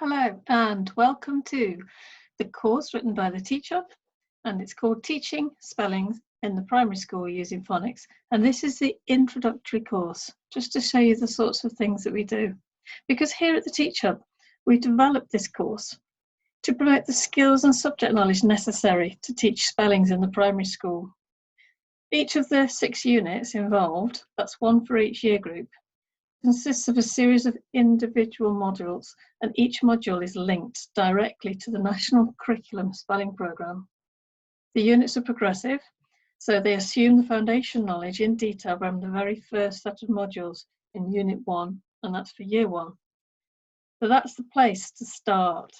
Hello and welcome to the course written by the teacher, and it's called Teaching Spelling in the Primary School Using Phonics, and this is the introductory course just to show you the sorts of things that we do, because here at the Teach Hub we developed this course to promote the skills and subject knowledge necessary to teach spellings in the primary school. Each of the 6 units involved, that's one for each year group, consists of a series of individual modules, and each module is linked directly to the National Curriculum Spelling Programme. The units are progressive, so they assume the foundation knowledge in detail from the very first set of modules in Unit 1, and that's for Year 1. So that's the place to start.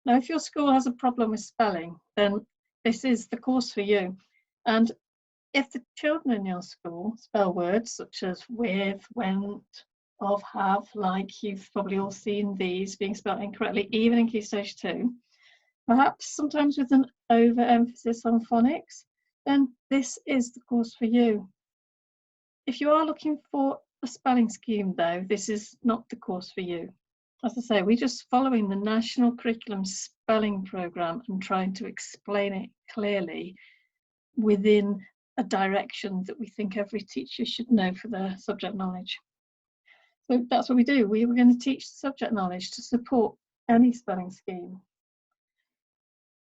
Now, if your school has a problem with spelling, then this is the course for you. And if the children in your school spell words such as with, went, of, have, like, you've probably all seen these being spelled incorrectly, even in Key Stage 2, perhaps sometimes with an overemphasis on phonics, then this is the course for you. If you are looking for a spelling scheme, though, this is not the course for you. As I say, we're just following the National Curriculum Spelling Programme and trying to explain it clearly within a direction that we think every teacher should know for their subject knowledge. So that's what we do. We were going to teach subject knowledge to support any spelling scheme.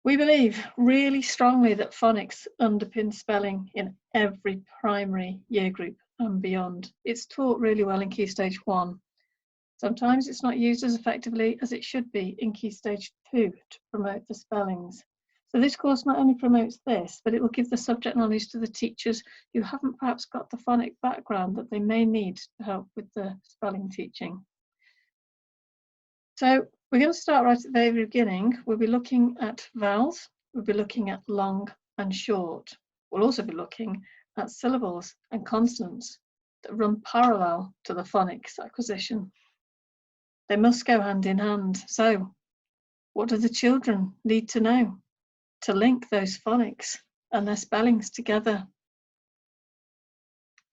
We believe really strongly that phonics underpins spelling in every primary year group and beyond. It's taught really well in Key Stage 1. Sometimes it's not used as effectively as it should be in Key Stage 2 to promote the spellings. So this course not only promotes this, but it will give the subject knowledge to the teachers who haven't perhaps got the phonic background that they may need to help with the spelling teaching. So we're going to start right at the very beginning. We'll be looking at vowels, we'll be looking at long and short. We'll also be looking at syllables and consonants that run parallel to the phonics acquisition. They must go hand in hand. So what do the children need to know to link those phonics and their spellings together?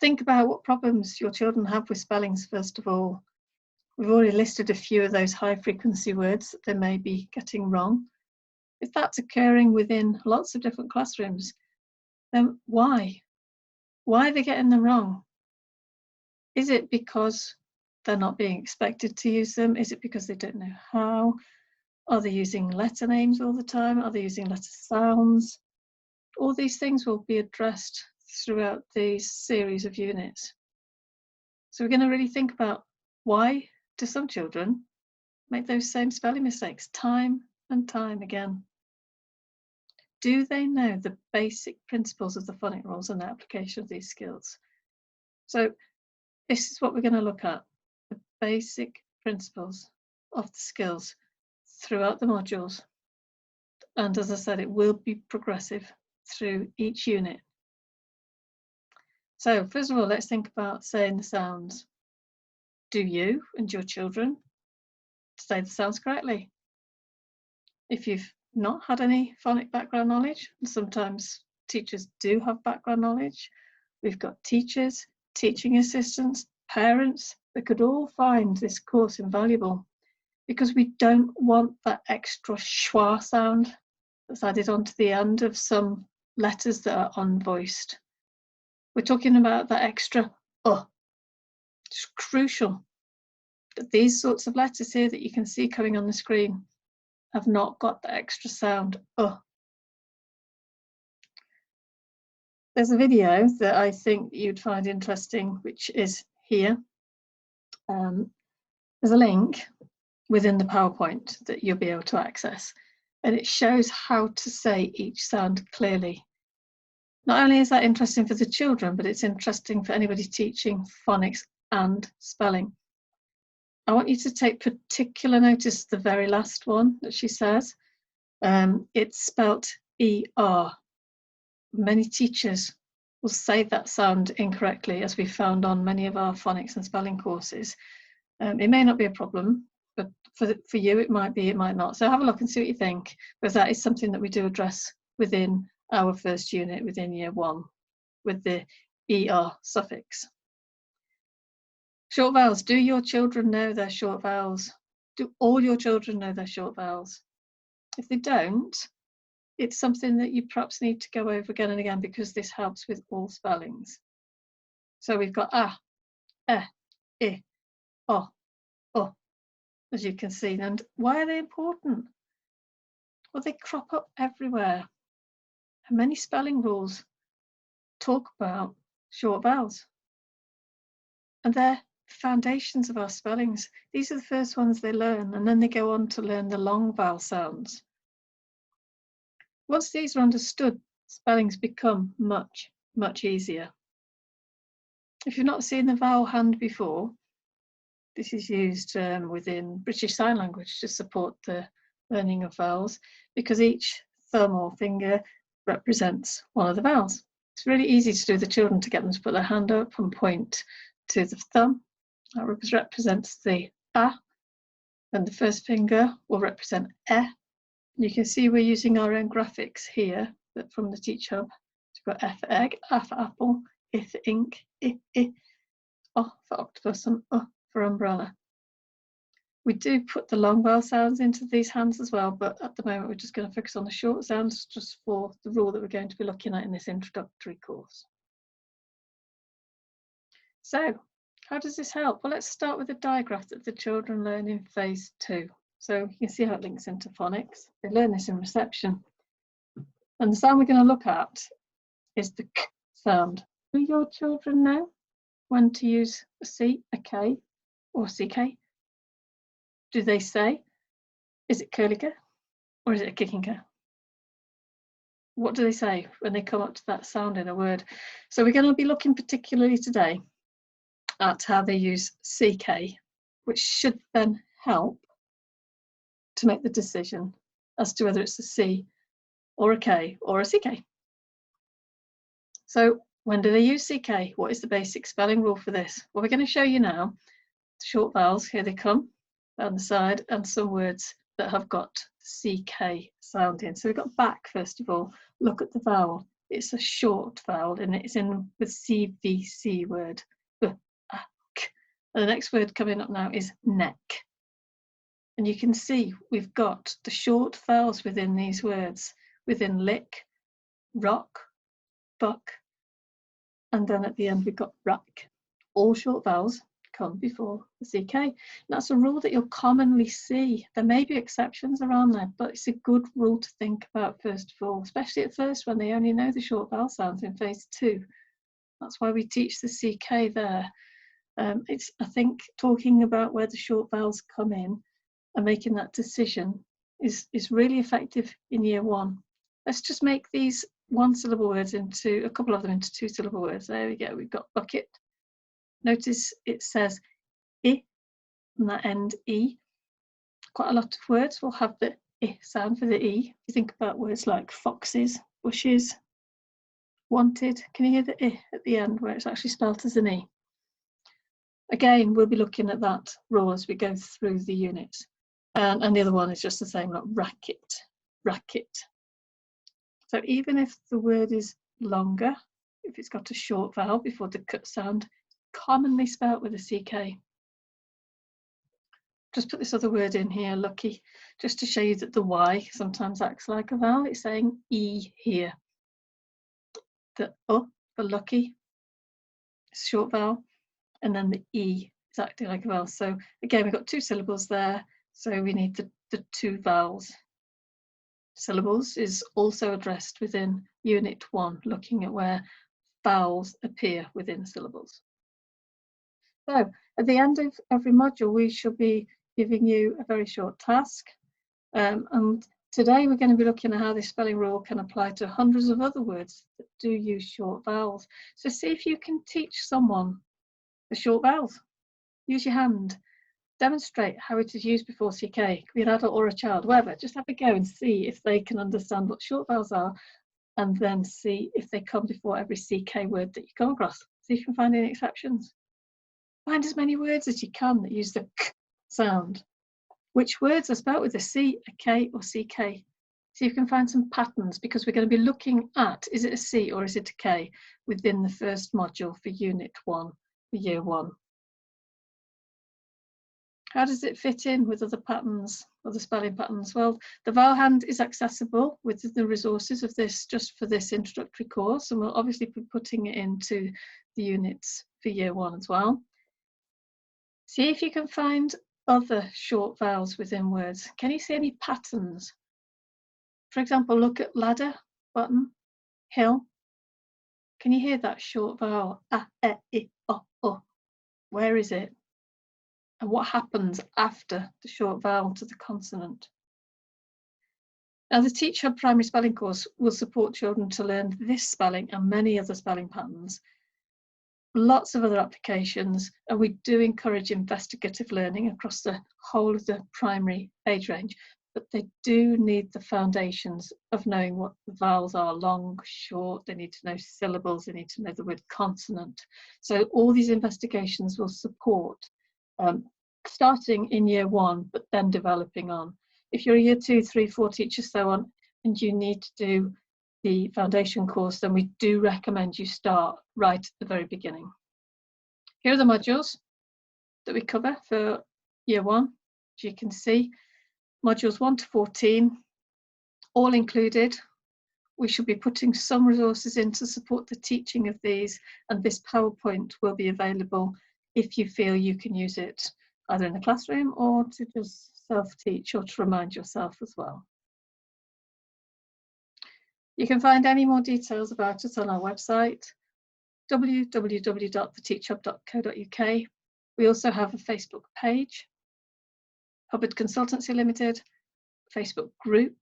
Think about what problems your children have with spellings first of all. We've already listed a few of those high frequency words that they may be getting wrong. If that's occurring within lots of different classrooms, then why? Why are they getting them wrong? Is it because they're not being expected to use them? Is it because they don't know how? Are they using letter names all the time? Are they using letter sounds? All these things will be addressed throughout these series of units. So we're going to really think about why do some children make those same spelling mistakes time and time again? Do they know the basic principles of the phonic rules and the application of these skills? So this is what we're going to look at, the basic principles of the skills throughout the modules. And as I said, it will be progressive through each unit. So first of all, let's think about saying the sounds. Do you and your children say the sounds correctly? If you've not had any phonic background knowledge, and sometimes teachers do have background knowledge, we've got teachers, teaching assistants, parents that could all find this course invaluable, because we don't want that extra schwa sound that's added onto the end of some letters that are unvoiced. We're talking about that extra It's crucial that these sorts of letters here that you can see coming on the screen have not got the extra sound There's a video that I think you'd find interesting, which is here. There's a link within the PowerPoint that you'll be able to access, and it shows how to say each sound clearly. Not only is that interesting for the children, but it's interesting for anybody teaching phonics and spelling. I want you to take particular notice of the very last one that she says. It's spelt ER. Many teachers will say that sound incorrectly, as we found on many of our phonics and spelling courses. It may not be a problem, but for you it might be, it might not. So have a look and see what you think, because that is something that we do address within our first unit within Year 1 with the ER suffix. Short vowels. Do your children know their short vowels? Do all your children know their short vowels? If they don't, it's something that you perhaps need to go over again and again, because this helps with all spellings. So we've got a, I, o, as you can see. And why are they important? Well, they crop up everywhere. And many spelling rules talk about short vowels. And they're foundations of our spellings. These are the first ones they learn, and then they go on to learn the long vowel sounds. Once these are understood, spellings become much, much easier. If you've not seen the Vowel Hand before, this is used within British Sign Language to support the learning of vowels, because each thumb or finger represents one of the vowels. It's really easy to do the children to get them to put their hand up and point to the thumb. That represents the A, and the first finger will represent E. You can see we're using our own graphics here from the Teach Hub. So we've got F for egg, A for apple, I for ink, I, O for octopus, and U for umbrella. We do put the long vowel sounds into these hands as well, but at the moment we're just going to focus on the short sounds, just for the rule that we're going to be looking at in this introductory course. So, how does this help? Well, let's start with a diagraph that the children learn in phase 2. So you can see how it links into phonics. They learn this in reception. And the sound we're going to look at is the K sound. Do your children know when to use a C, a K, or CK? Do they say, is it curly K or is it a kicking K? What do they say when they come up to that sound in a word? So we're going to be looking particularly today at how they use CK, which should then help to make the decision as to whether it's a C or a K or a CK. So when do they use CK? What is the basic spelling rule for this? Well, we're going to show you now the short vowels. Here they come down the side, and some words that have got CK sound in. So we've got back, first of all. Look at the vowel. It's a short vowel, and it's in the CVC word. And the next word coming up now is neck. And you can see we've got the short vowels within these words, within lick, rock, buck, and then at the end we've got rack. All short vowels come before the CK. And that's a rule that you'll commonly see. There may be exceptions around there, but it's a good rule to think about first of all, especially at first when they only know the short vowel sounds in phase 2. That's why we teach the CK there. It's, I think, talking about where the short vowels come in and making that decision is really effective in year 1. Let's just make these one-syllable words into a couple of them into 2-syllable words. There we go. We've got bucket. Notice it says I and that end E. Quite a lot of words will have the I sound for the E. You think about words like foxes, bushes, wanted. Can you hear the I at the end where it's actually spelt as an E? Again, we'll be looking at that rule as we go through the units. And the other one is just the same, like racket, racket. So even if the word is longer, if it's got a short vowel before the cut sound, commonly spelt with a CK. Just put this other word in here, lucky, just to show you that the Y sometimes acts like a vowel. It's saying E here. The U for lucky, short vowel, and then the E is acting like a vowel. So again, we've got 2 syllables there, so we need the 2 vowels. Syllables is also addressed within Unit 1, looking at where vowels appear within syllables. So at the end of every module, we shall be giving you a very short task. And today we're going to be looking at how this spelling rule can apply to hundreds of other words that do use short vowels. So see if you can teach someone the short vowels. Use your hand. Demonstrate how it is used before CK. It could be an adult or a child, whatever. Just have a go and see if they can understand what short vowels are, and then see if they come before every CK word that you come across. See if you can find any exceptions. Find as many words as you can that use the K sound. Which words are spelled with a C, a K, or CK? See if you can find some patterns, because we're going to be looking at, is it a C or is it a K, within the first module for Unit 1 for Year 1. How does it fit in with other patterns, other spelling patterns? Well, the Vowel Hand is accessible with the resources of this just for this introductory course, and we'll obviously be putting it into the units for year 1 as well. See if you can find other short vowels within words. Can you see any patterns? For example, look at ladder, button, hill. Can you hear that short vowel? A, e, I, o. Where is it? And what happens after the short vowel to the consonant? Now, the Teach Hub primary spelling course will support children to learn this spelling and many other spelling patterns. Lots of other applications, and we do encourage investigative learning across the whole of the primary age range, but they do need the foundations of knowing what the vowels are, long, short, they need to know syllables, they need to know the word consonant. So all these investigations will support starting in year 1, but then developing on. If you're a year 2, 3, 4 teacher, so on, and you need to do the foundation course, then we do recommend you start right at the very beginning. Here are the modules that we cover for year 1. As you can see, modules 1 to 14, all included. We should be putting some resources in to support the teaching of these, and this PowerPoint will be available if you feel you can use it either in the classroom or to just self-teach or to remind yourself as well. You can find any more details about us on our website, www.theteachhub.co.uk. We also have a Facebook page, Hubbard Consultancy Limited, Facebook group,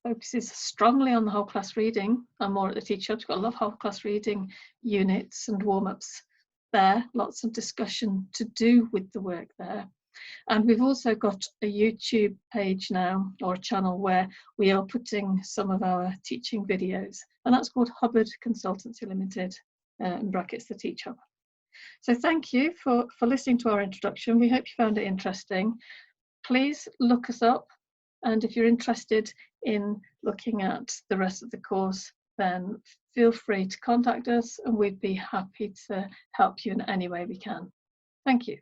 focuses strongly on the whole class reading and more at the Teach Hub. We've got a lot of whole class reading units and warm-ups there, lots of discussion to do with the work there. And we've also got a YouTube page now, or a channel, where we are putting some of our teaching videos, and that's called Hubbard Consultancy Limited, in brackets, the Teach Hub. So thank you for listening to our introduction. We hope you found it interesting. Please look us up, and if you're interested in looking at the rest of the course, then feel free to contact us, and we'd be happy to help you in any way we can. Thank you.